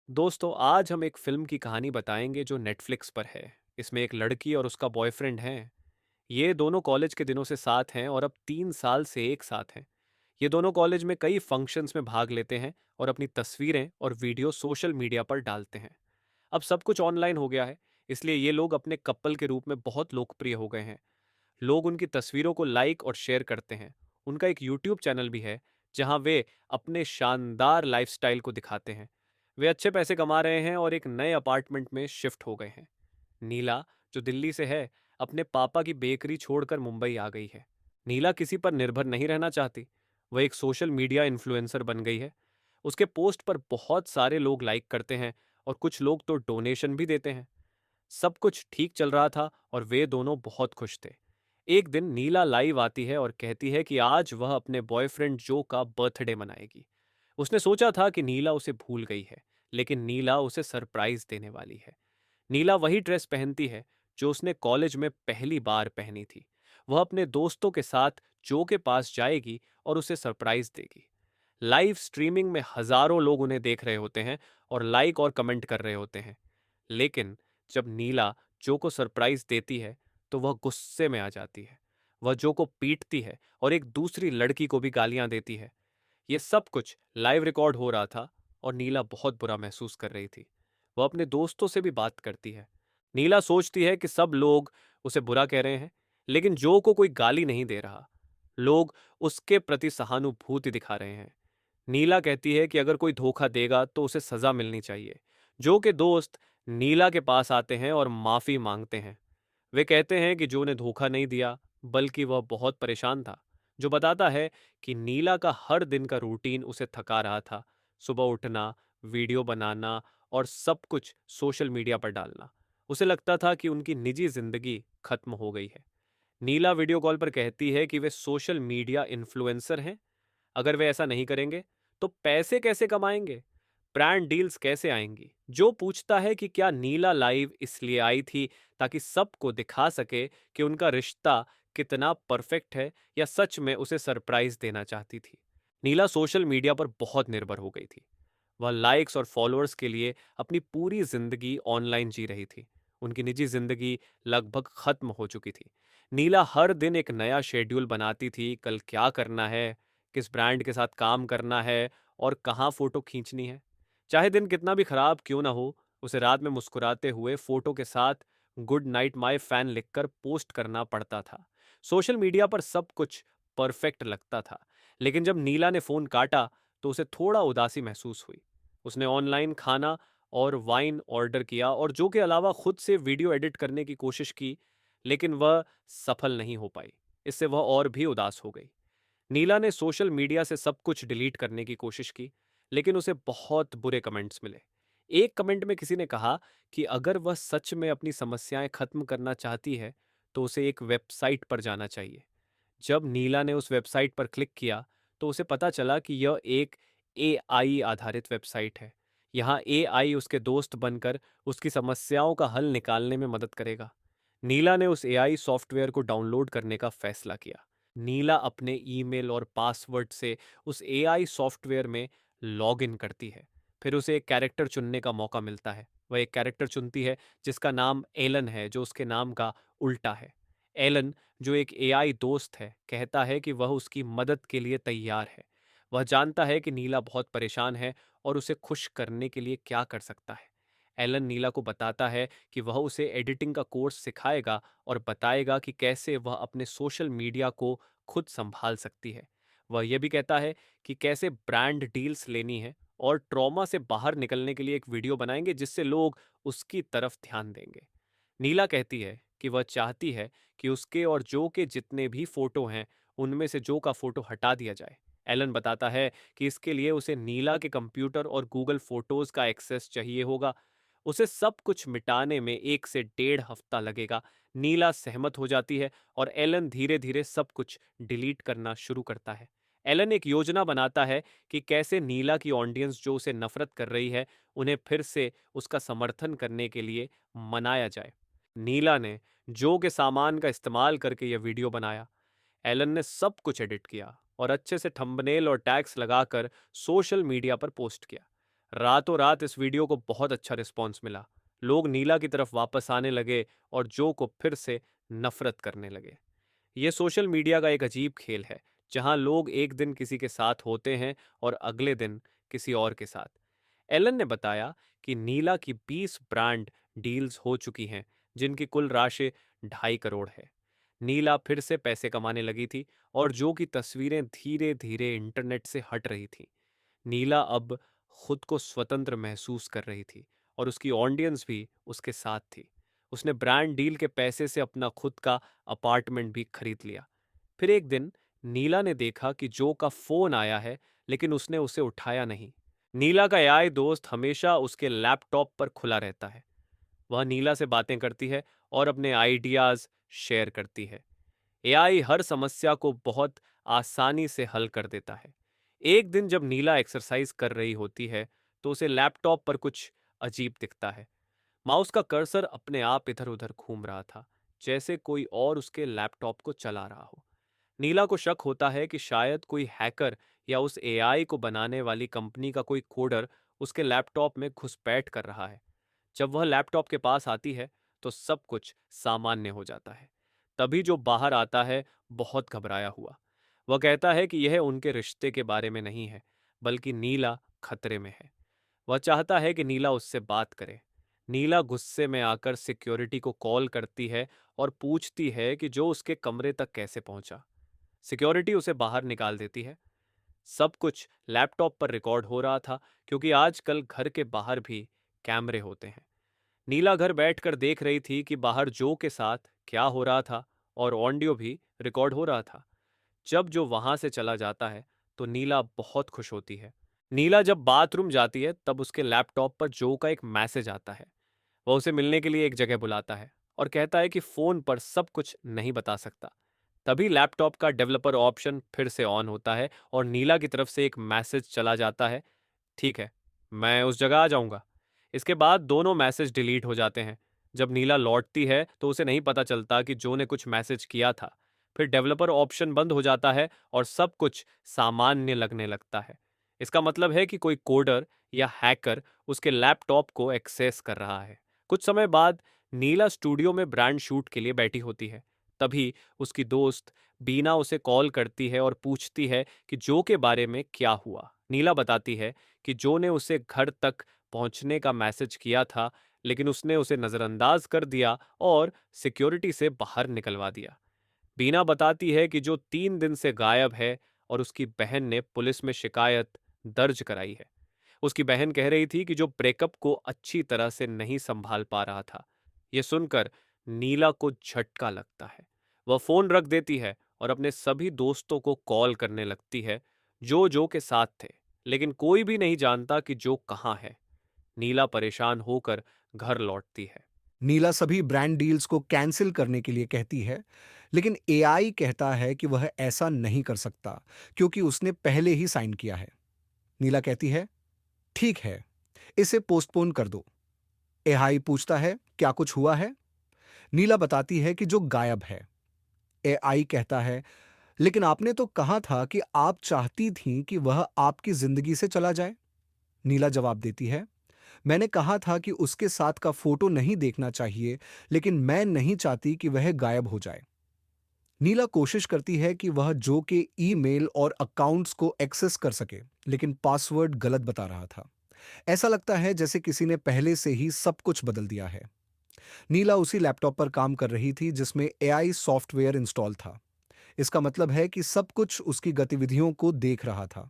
दोस्तों, आज हम एक फिल्म की कहानी बताएंगे जो नेटफ्लिक्स पर है। इसमें एक लड़की और उसका बॉयफ्रेंड हैं। ये दोनों कॉलेज के दिनों से साथ हैं और अब 3 साल से एक साथ हैं। ये दोनों कॉलेज में कई फंक्शंस में भाग लेते हैं और अपनी तस्वीरें और वीडियो सोशल मीडिया पर डालते हैं। अब सब कुछ ऑनलाइन हो गया है, इसलिए ये लोग अपने कपल के रूप में बहुत लोकप्रिय हो गए हैं। लोग उनकी तस्वीरों को लाइक और शेयर करते हैं। उनका एक यूट्यूब चैनल भी है, जहां वे अपने शानदार लाइफस्टाइल को दिखाते हैं। वे अच्छे पैसे कमा रहे हैं और एक नए अपार्टमेंट में शिफ्ट हो गए हैं। नीला, जो दिल्ली से है, अपने पापा की बेकरी छोड़कर मुंबई आ गई है। नीला किसी पर निर्भर नहीं रहना चाहती। वह एक सोशल मीडिया इन्फ्लुएंसर बन गई है। उसके पोस्ट पर बहुत सारे लोग लाइक करते हैं और कुछ लोग तो डोनेशन भी देते हैं। सब कुछ ठीक चल रहा था और वे दोनों बहुत खुश थे। एक दिन नीला लाइव आती है और कहती है कि आज वह अपने बॉयफ्रेंड जो का बर्थडे मनाएगी। उसने सोचा था कि नीला उसे भूल गई है, लेकिन नीला उसे सरप्राइज देने वाली है। नीला वही ड्रेस पहनती है जो उसने कॉलेज में पहली बार पहनी थी। वह अपने दोस्तों के साथ जो के पास जाएगी और उसे सरप्राइज देगी। लाइव स्ट्रीमिंग में हजारों लोग उन्हें देख रहे होते हैं और लाइक और कमेंट कर रहे होते हैं। लेकिन जब नीला जो को सरप्राइज देती है, तो वह गुस्से में आ जाती है। वह जो को पीटती है और एक दूसरी लड़की को भी गालियां देती है। ये सब कुछ लाइव रिकॉर्ड हो रहा था और नीला बहुत बुरा महसूस कर रही थी। वह अपने दोस्तों से भी बात करती है। नीला सोचती है कि सब लोग उसे बुरा कह रहे हैं, लेकिन जो को कोई गाली नहीं दे रहा। लोग उसके प्रति सहानुभूति दिखा रहे हैं। नीला कहती है कि अगर कोई धोखा देगा तो उसे सजा मिलनी चाहिए। जो के दोस्त नीला के पास आते हैं और माफी मांगते हैं। वे कहते हैं कि जो ने धोखा नहीं दिया, बल्कि वह बहुत परेशान था। जो बताता है कि नीला का हर दिन का रूटीन उसे थका रहा था। सुबह उठना, वीडियो बनाना और सब कुछ सोशल मीडिया पर डालना। उसे लगता था कि उनकी निजी जिंदगी खत्म हो गई है। नीला वीडियो कॉल पर कहती है कि वे सोशल मीडिया इन्फ्लुएंसर हैं। अगर वे ऐसा नहीं करेंगे तो पैसे कैसे कमाएंगे, ब्रांड डील्स कैसे आएंगी। जो पूछता है कि क्या नीला लाइव इसलिए आई थी ताकि सबको दिखा सके कि उनका रिश्ता कितना परफेक्ट है, या सच में उसे सरप्राइज देना चाहती थी। नीला सोशल मीडिया पर बहुत निर्भर हो गई थी। वह लाइक्स और फॉलोअर्स के लिए अपनी पूरी जिंदगी ऑनलाइन जी रही थी। उनकी निजी जिंदगी लगभग खत्म हो चुकी थी। नीला हर दिन एक नया शेड्यूल बनाती थी। कल क्या करना है, किस ब्रांड के साथ काम करना है और कहाँ फोटो खींचनी है। चाहे दिन कितना भी खराब क्यों ना हो, उसे रात में मुस्कुराते हुए फोटो के साथ गुड नाइट माय फैन लिखकर पोस्ट करना पड़ता था। सोशल मीडिया पर सब कुछ परफेक्ट लगता था, लेकिन जब नीला ने फोन काटा तो उसे थोड़ा उदासी महसूस हुई। उसने ऑनलाइन खाना और वाइन ऑर्डर किया और जो के अलावा खुद से वीडियो एडिट करने की कोशिश की, लेकिन वह सफल नहीं हो पाई। इससे वह और भी उदास हो गई। नीला ने सोशल मीडिया से सब कुछ डिलीट करने की कोशिश की, लेकिन उसे बहुत बुरे कमेंट्स मिले। एक कमेंट में किसी ने कहा कि अगर वह सच में अपनी समस्याएं खत्म करना चाहती है, तो उसे एक वेबसाइट पर जाना चाहिए। जब नीला ने उस वेबसाइट पर क्लिक किया, तो उसे पता चला कि यह एक एआई आधारित वेबसाइट है। यहाँ एआई उसके दोस्त बनकर उसकी समस्याओं का हल निकालने में मदद करेगा। नीला ने उस एआई सॉफ्टवेयर को डाउनलोड करने का फैसला किया। नीला अपने ईमेल और पासवर्ड से उस एआई सॉफ्टवेयर में लॉग इन करती है। फिर उसे एक कैरेक्टर चुनने का मौका मिलता है। वह एक कैरेक्टर चुनती है जिसका नाम एलन है, जो उसके नाम का उल्टा है। एलन, जो एक एआई दोस्त है, कहता है कि वह उसकी मदद के लिए तैयार है। वह जानता है कि नीला बहुत परेशान है और उसे खुश करने के लिए क्या कर सकता है। एलन नीला को बताता है कि वह उसे एडिटिंग का कोर्स सिखाएगा और बताएगा कि कैसे वह अपने सोशल मीडिया को खुद संभाल सकती है। वह यह भी कहता है कि कैसे ब्रांड डील्स लेनी है और ट्रॉमा से बाहर निकलने के लिए एक वीडियो बनाएंगे जिससे लोग उसकी तरफ ध्यान देंगे। नीला कहती है कि वह चाहती है कि उसके और जो के जितने भी फोटो हैं, उनमें से जो का फोटो हटा दिया जाए। एलन बताता है कि इसके लिए उसे नीला के कंप्यूटर और गूगल फोटोज का एक्सेस चाहिए होगा। उसे सब कुछ मिटाने में 1 से 1.5 हफ्ता लगेगा। नीला सहमत हो जाती है और एलन धीरे धीरे सब कुछ डिलीट करना शुरू करता है। एलन एक योजना बनाता है कि कैसे नीला की ऑडियंस जो उसे नफरत कर रही है, उन्हें फिर से उसका समर्थन करने के लिए मनाया जाए। नीला ने जो के सामान का इस्तेमाल करके यह वीडियो बनाया। एलन ने सब कुछ एडिट किया और अच्छे से थंबनेल और टैग्स लगाकर सोशल मीडिया पर पोस्ट किया। रातों रात इस वीडियो को बहुत अच्छा रिस्पॉन्स मिला। लोग नीला की तरफ वापस आने लगे और जो को फिर से नफरत करने लगे। ये सोशल मीडिया का एक अजीब खेल है, जहां लोग एक दिन किसी के साथ होते हैं और अगले दिन किसी और के साथ। एलन ने बताया कि नीला की 20 ब्रांड डील्स हो चुकी हैं, जिनकी कुल राशि 2.5 करोड़ है। नीला फिर से पैसे कमाने लगी थी और जो की तस्वीरें धीरे धीरे इंटरनेट से हट रही थी। नीला अब खुद को स्वतंत्र महसूस कर रही थी और उसकी ऑडियंस भी उसके साथ थी। उसने ब्रांड डील के पैसे से अपना खुद का अपार्टमेंट भी खरीद लिया। फिर एक दिन नीला ने देखा कि जो का फोन आया है, लेकिन उसने उसे उठाया नहीं। नीला का एआई दोस्त हमेशा उसके लैपटॉप पर खुला रहता है। वह नीला से बातें करती है और अपने आइडियाज शेयर करती है। एआई हर समस्या को बहुत आसानी से हल कर देता है। एक दिन जब नीला एक्सरसाइज कर रही होती है, तो उसे लैपटॉप पर कुछ अजीब दिखता है। माउस का कर्सर अपने आप इधर उधर घूम रहा था, जैसे कोई और उसके लैपटॉप को चला रहा हो। नीला को शक होता है कि शायद कोई हैकर या उस एआई को बनाने वाली कंपनी का कोई कोडर उसके लैपटॉप में घुसपैठ कर रहा है। जब वह लैपटॉप के पास आती है, तो सब कुछ सामान्य हो जाता है। तभी जो बाहर आता है बहुत घबराया हुआ। वह कहता है कि यह उनके रिश्ते के बारे में नहीं है, बल्कि नीला खतरे में है। वह चाहता है कि नीला उससे बात करे। नीला गुस्से में आकर सिक्योरिटी को कॉल करती है और पूछती है कि जो उसके कमरे तक कैसे पहुंचा। सिक्योरिटी उसे बाहर निकाल देती है। सब कुछ लैपटॉप पर रिकॉर्ड हो रहा था, क्योंकि आजकल घर के बाहर भी कैमरे होते हैं। नीला घर बैठकर देख रही थी कि बाहर जो के साथ क्या हो रहा था, और ऑडियो भी रिकॉर्ड हो रहा था। जब जो वहां से चला जाता है, तो नीला बहुत खुश होती है। नीला जब बाथरूम जाती है, तब उसके लैपटॉप पर जो का एक मैसेज आता है। वह उसे मिलने के लिए एक जगह बुलाता है और कहता है कि फोन पर सब कुछ नहीं बता सकता। तभी लैपटॉप का डेवलपर ऑप्शन फिर से ऑन होता है और नीला की तरफ से एक मैसेज चला जाता है, ठीक है, मैं उस जगह आ जाऊंगा। इसके बाद दोनों मैसेज डिलीट हो जाते हैं। जब नीला लौटती है, तो उसे नहीं पता चलता कि जो ने कुछ मैसेज किया था। फिर डेवलपर ऑप्शन बंद हो जाता है और सब कुछ सामान्य लगने लगता है। इसका मतलब है कि कोई कोडर या हैकर उसके लैपटॉप को एक्सेस कर रहा है। कुछ समय बाद नीला स्टूडियो में ब्रांड शूट के लिए बैठी होती है। तभी उसकी दोस्त बीना उसे कॉल करती है और पूछती है कि जो के बारे में क्या हुआ। नीला बताती है कि जो ने उसे घर तक पहुंचने का मैसेज किया था, लेकिन उसने उसे नजरअंदाज कर दिया और सिक्योरिटी से बाहर निकलवा दिया। बीना बताती है कि जो 3 दिन से गायब है और उसकी बहन ने पुलिस में शिकायत दर्ज कराई है। उसकी बहन कह रही थी कि जो ब्रेकअप को अच्छी तरह से नहीं संभाल पा रहा था। यह सुनकर नीला को झटका लगता है। वह फोन रख देती है और अपने सभी दोस्तों को कॉल करने लगती है, जो के साथ थे, लेकिन कोई भी नहीं जानता कि जो कहाँ है। नीला परेशान होकर घर लौटती है। नीला सभी ब्रांड डील्स को कैंसिल करने के लिए कहती है, लेकिन एआई कहता है कि वह ऐसा नहीं कर सकता क्योंकि उसने पहले ही साइन किया है। नीला कहती है, ठीक है, इसे पोस्टपोन कर दो। एआई पूछता है, क्या कुछ हुआ है? नीला बताती है कि जो गायब है। एआई कहता है, लेकिन आपने तो कहा था कि आप चाहती थीं कि वह आपकी जिंदगी से चला जाए। नीला जवाब देती है, मैंने कहा था कि उसके साथ का फोटो नहीं देखना चाहिए, लेकिन मैं नहीं चाहती कि वह गायब हो जाए। नीला कोशिश करती है कि वह जो के ईमेल और अकाउंट्स को एक्सेस कर सके, लेकिन पासवर्ड गलत बता रहा था। ऐसा लगता है जैसे किसी ने पहले से ही सब कुछ बदल दिया है। नीला उसी लैपटॉप पर काम कर रही थी जिसमें एआई सॉफ्टवेयर इंस्टॉल था। इसका मतलब है कि सब कुछ उसकी गतिविधियों को देख रहा था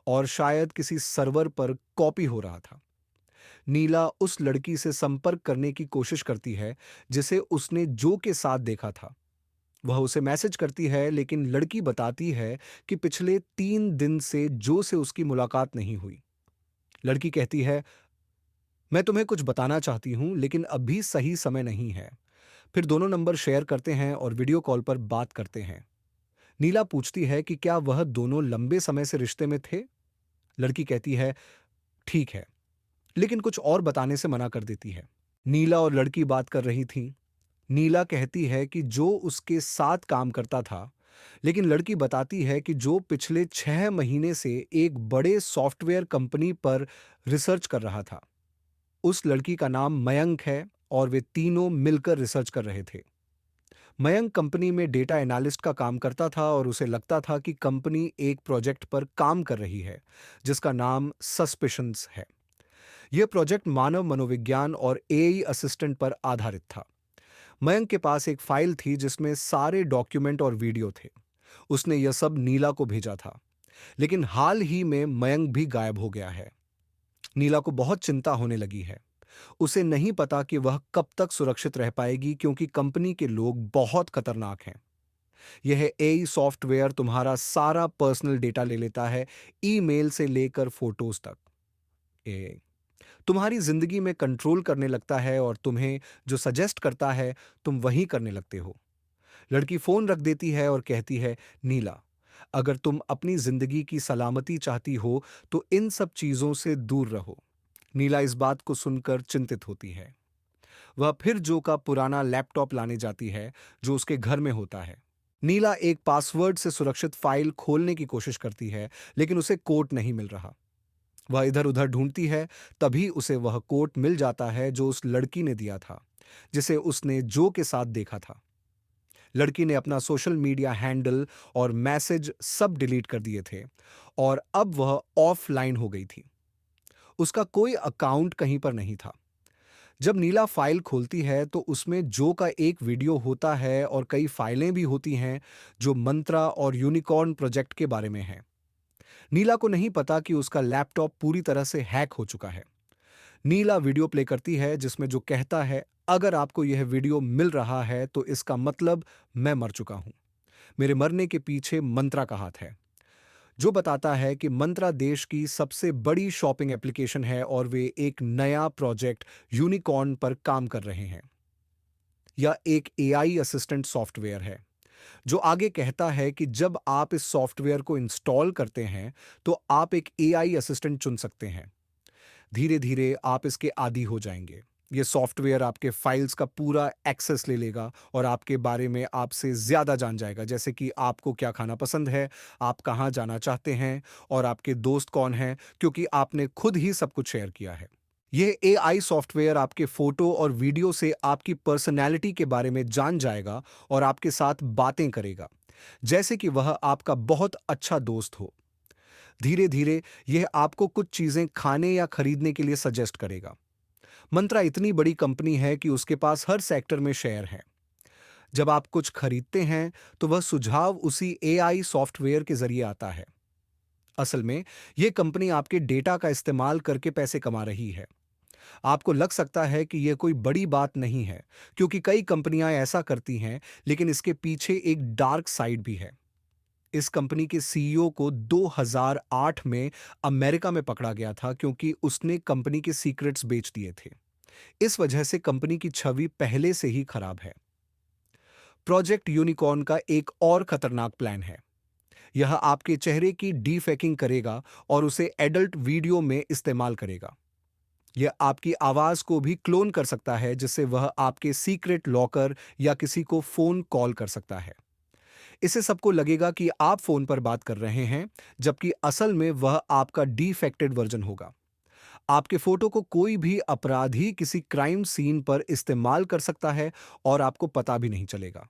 और शायद किसी सर्वर पर कॉपी हो रहा था। नीला उस लड़की से संपर्क करने की कोशिश करती है जिसे उसने जो के साथ देखा था। वह उसे मैसेज करती है, लेकिन लड़की बताती है कि पिछले 3 दिन से जो से उसकी मुलाकात नहीं हुई। लड़की कहती है, मैं तुम्हें कुछ बताना चाहती हूँ, लेकिन अभी सही समय नहीं है। फिर दोनों नंबर शेयर करते हैं और वीडियो कॉल पर बात करते हैं। नीला पूछती है कि क्या वह दोनों लंबे समय से रिश्ते में थे। लड़की कहती है, ठीक है, लेकिन कुछ और बताने से मना कर देती है। नीला और लड़की बात कर रही थीं। नीला कहती है कि जो उसके साथ काम करता था लेकिन लड़की बताती है कि जो पिछले 6 महीने से एक बड़े सॉफ्टवेयर कंपनी पर रिसर्च कर रहा था। उस लड़की का नाम मयंक है और वे तीनों मिलकर रिसर्च कर रहे थे। मयंक कंपनी में डेटा एनालिस्ट का काम करता था और उसे लगता था कि कंपनी एक प्रोजेक्ट पर काम कर रही है जिसका नाम सस्पिशंस है। यह प्रोजेक्ट मानव मनोविज्ञान और एआई असिस्टेंट पर आधारित था। मयंक के पास एक फाइल थी जिसमें सारे डॉक्यूमेंट और वीडियो थे। उसने यह सब नीला को भेजा था। लेकिन हाल ही में मयंक भी गायब हो गया है। नीला को बहुत चिंता होने लगी है। उसे नहीं पता कि वह कब तक सुरक्षित रह पाएगी क्योंकि कंपनी के लोग बहुत खतरनाक हैं। यह एआई सॉफ्टवेयर तुम्हारा सारा पर्सनल डेटा ले लेता है, ईमेल से लेकर फोटोज तक। एआई तुम्हारी जिंदगी में कंट्रोल करने लगता है और तुम्हें जो सजेस्ट करता है तुम वही करने लगते हो। लड़की फोन रख देती है और कहती है, नीला, अगर तुम अपनी जिंदगी की सलामती चाहती हो तो इन सब चीजों से दूर रहो। नीला इस बात को सुनकर चिंतित होती है। वह फिर जो का पुराना लैपटॉप लाने जाती है जो उसके घर में होता है। नीला एक पासवर्ड से सुरक्षित फाइल खोलने की कोशिश करती है, लेकिन उसे कोड नहीं मिल रहा। वह इधर उधर ढूंढती है, तभी उसे वह कोट मिल जाता है जो उस लड़की ने दिया था, जिसे उसने जो के साथ देखा था। लड़की ने अपना सोशल मीडिया हैंडल और मैसेज सब डिलीट कर दिए थे और अब वह ऑफलाइन हो गई थी। उसका कोई अकाउंट कहीं पर नहीं था। जब नीला फाइल खोलती है तो उसमें जो का एक वीडियो होता है और कई फाइलें भी होती हैं जो मंत्रा और यूनिकॉर्न प्रोजेक्ट के बारे में हैं। नीला को नहीं पता कि उसका लैपटॉप पूरी तरह से हैक हो चुका है। नीला वीडियो प्ले करती है जिसमें जो कहता है, अगर आपको यह वीडियो मिल रहा है तो इसका मतलब मैं मर चुका हूं। मेरे मरने के पीछे मंत्रा का हाथ है। जो बताता है कि मंत्रा देश की सबसे बड़ी शॉपिंग एप्लीकेशन है और वे एक नया प्रोजेक्ट यूनिकॉर्न पर काम कर रहे हैं। यह एक एआई असिस्टेंट सॉफ्टवेयर है जो आगे कहता है कि जब आप इस सॉफ्टवेयर को इंस्टॉल करते हैं तो आप एक एआई असिस्टेंट चुन सकते हैं। धीरे धीरे आप इसके आदी हो जाएंगे। ये सॉफ्टवेयर आपके फाइल्स का पूरा एक्सेस ले लेगा और आपके बारे में आपसे ज़्यादा जान जाएगा, जैसे कि आपको क्या खाना पसंद है, आप कहाँ जाना चाहते हैं और आपके दोस्त कौन हैं, क्योंकि आपने खुद ही सब कुछ शेयर किया है। यह एआई सॉफ्टवेयर आपके फोटो और वीडियो से आपकी पर्सनैलिटी के बारे में जान जाएगा और आपके साथ बातें करेगा, जैसे कि वह आपका बहुत अच्छा दोस्त हो। धीरे धीरे यह आपको कुछ चीजें खाने या खरीदने के लिए सजेस्ट करेगा। मंत्रा इतनी बड़ी कंपनी है कि उसके पास हर सेक्टर में शेयर है। जब आप कुछ खरीदते हैं तो वह सुझाव उसी एआई सॉफ्टवेयर के जरिए आता है। असल में यह कंपनी आपके डेटा का इस्तेमाल करके पैसे कमा रही है। आपको लग सकता है कि यह कोई बड़ी बात नहीं है, क्योंकि कई कंपनियां ऐसा करती हैं, लेकिन इसके पीछे एक डार्क साइड भी है। इस कंपनी के सीईओ को 2008 में अमेरिका में पकड़ा गया था क्योंकि उसने कंपनी के सीक्रेट्स बेच दिए थे। इस वजह से कंपनी की छवि पहले से ही खराब है। प्रोजेक्ट यूनिकॉर्न का एक और खतरनाक प्लान है। यह आपके चेहरे की डीफेकिंग करेगा और उसे एडल्ट वीडियो में इस्तेमाल करेगा। यह आपकी आवाज को भी क्लोन कर सकता है, जिससे वह आपके सीक्रेट लॉकर या किसी को फोन कॉल कर सकता है। इससे सबको लगेगा कि आप फोन पर बात कर रहे हैं, जबकि असल में वह आपका डिफेक्टेड वर्जन होगा। आपके फोटो को कोई भी अपराधी किसी क्राइम सीन पर इस्तेमाल कर सकता है और आपको पता भी नहीं चलेगा।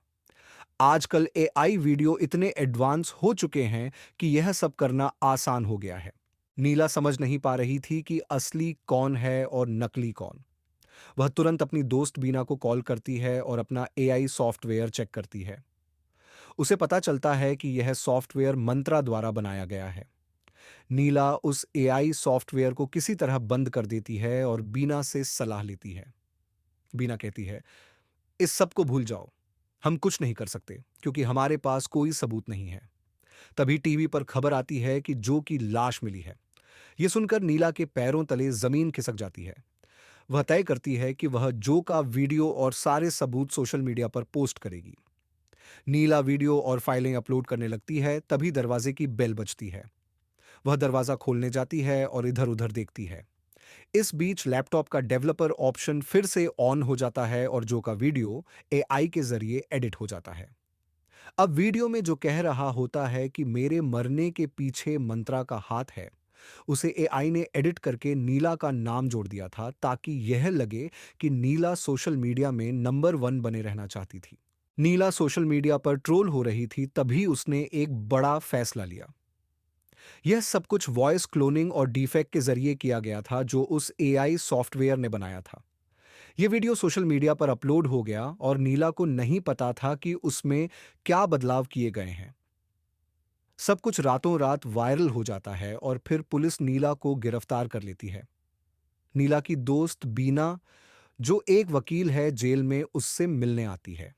आजकल एआई वीडियो इतने एडवांस हो चुके हैं कि यह सब करना आसान हो गया है। नीला समझ नहीं पा रही थी कि असली कौन है और नकली कौन। वह तुरंत अपनी दोस्त बीना को कॉल करती है और अपना एआई सॉफ्टवेयर चेक करती है। उसे पता चलता है कि यह सॉफ्टवेयर मंत्रा द्वारा बनाया गया है। नीला उस एआई सॉफ्टवेयर को किसी तरह बंद कर देती है और बीना से सलाह लेती है। बीना कहती है, इस सब को भूल जाओ। हम कुछ नहीं कर सकते क्योंकि हमारे पास कोई सबूत नहीं है। तभी टीवी पर खबर आती है कि जो की लाश मिली है। यह सुनकर नीला के पैरों तले जमीन खिसक जाती है। वह तय करती है कि वह जो का वीडियो और सारे सबूत सोशल मीडिया पर पोस्ट करेगी। नीला वीडियो और फाइलें अपलोड करने लगती है, तभी दरवाजे की बेल बजती है। वह दरवाजा खोलने जाती है और इधर उधर देखती है। इस बीच लैपटॉप का डेवलपर ऑप्शन फिर से ऑन हो जाता है और जो का वीडियो एआई के जरिए एडिट हो जाता है। अब वीडियो में जो कह रहा होता है कि मेरे मरने के पीछे मंत्रा का हाथ है, उसे एआई ने एडिट करके नीला का नाम जोड़ दिया था ताकि यह लगे कि नीला सोशल मीडिया में नंबर 1 बने रहना चाहती थी। नीला सोशल मीडिया पर ट्रोल हो रही थी, तभी उसने एक बड़ा फैसला लिया। यह सब कुछ वॉइस क्लोनिंग और डीफेक्ट के जरिए किया गया था जो उस एआई सॉफ्टवेयर ने बनाया था। यह वीडियो सोशल मीडिया पर अपलोड हो गया और नीला को नहीं पता था कि उसमें क्या बदलाव किए गए हैं। सब कुछ रातों रात वायरल हो जाता है और फिर पुलिस नीला को गिरफ्तार कर लेती है। नीला की दोस्त बीना, जो एक वकील है, जेल में उससे मिलने आती है।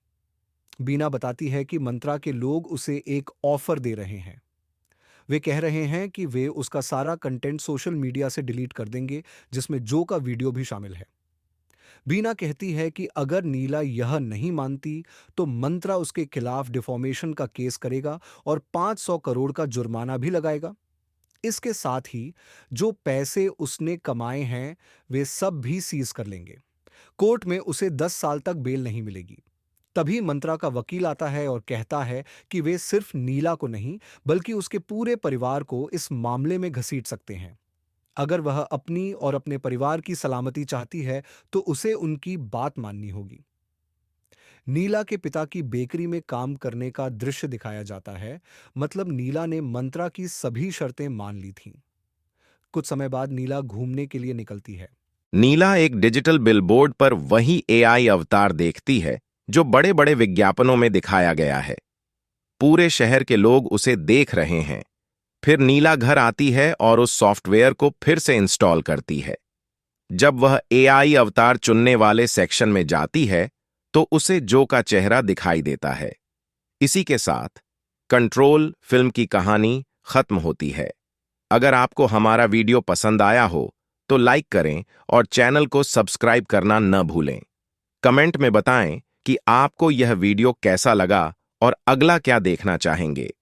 बीना बताती है कि मंत्रा के लोग उसे एक ऑफर दे रहे हैं। वे कह रहे हैं कि वे उसका सारा कंटेंट सोशल मीडिया से डिलीट कर देंगे, जिसमें जो का वीडियो भी शामिल है। बीना कहती है कि अगर नीला यह नहीं मानती तो मंत्रा उसके खिलाफ डिफॉर्मेशन का केस करेगा और 500 करोड़ का जुर्माना भी लगाएगा। इसके साथ ही जो पैसे उसने कमाए हैं वे सब भी सीज कर लेंगे। कोर्ट में उसे 10 साल तक बेल नहीं मिलेगी। तभी मंत्रा का वकील आता है और कहता है कि वे सिर्फ नीला को नहीं बल्कि उसके पूरे परिवार को इस मामले में घसीट सकते हैं। अगर वह अपनी और अपने परिवार की सलामती चाहती है तो उसे उनकी बात माननी होगी। नीला के पिता की बेकरी में काम करने का दृश्य दिखाया जाता है। मतलब नीला ने मंत्रा की सभी शर्तें मान ली थीं। कुछ समय बाद नीला घूमने के लिए निकलती है। नीला एक डिजिटल बिलबोर्ड पर वही एआई अवतार देखती है जो बड़े बड़े विज्ञापनों में दिखाया गया है। पूरे शहर के लोग उसे देख रहे हैं। फिर नीला घर आती है और उस सॉफ्टवेयर को फिर से इंस्टॉल करती है। जब वह एआई अवतार चुनने वाले सेक्शन में जाती है तो उसे जो का चेहरा दिखाई देता है। इसी के साथ कंट्रोल फिल्म की कहानी खत्म होती है। अगर आपको हमारा वीडियो पसंद आया हो तो लाइक करें और चैनल को सब्सक्राइब करना न भूलें। कमेंट में बताएं कि आपको यह वीडियो कैसा लगा और अगला क्या देखना चाहेंगे।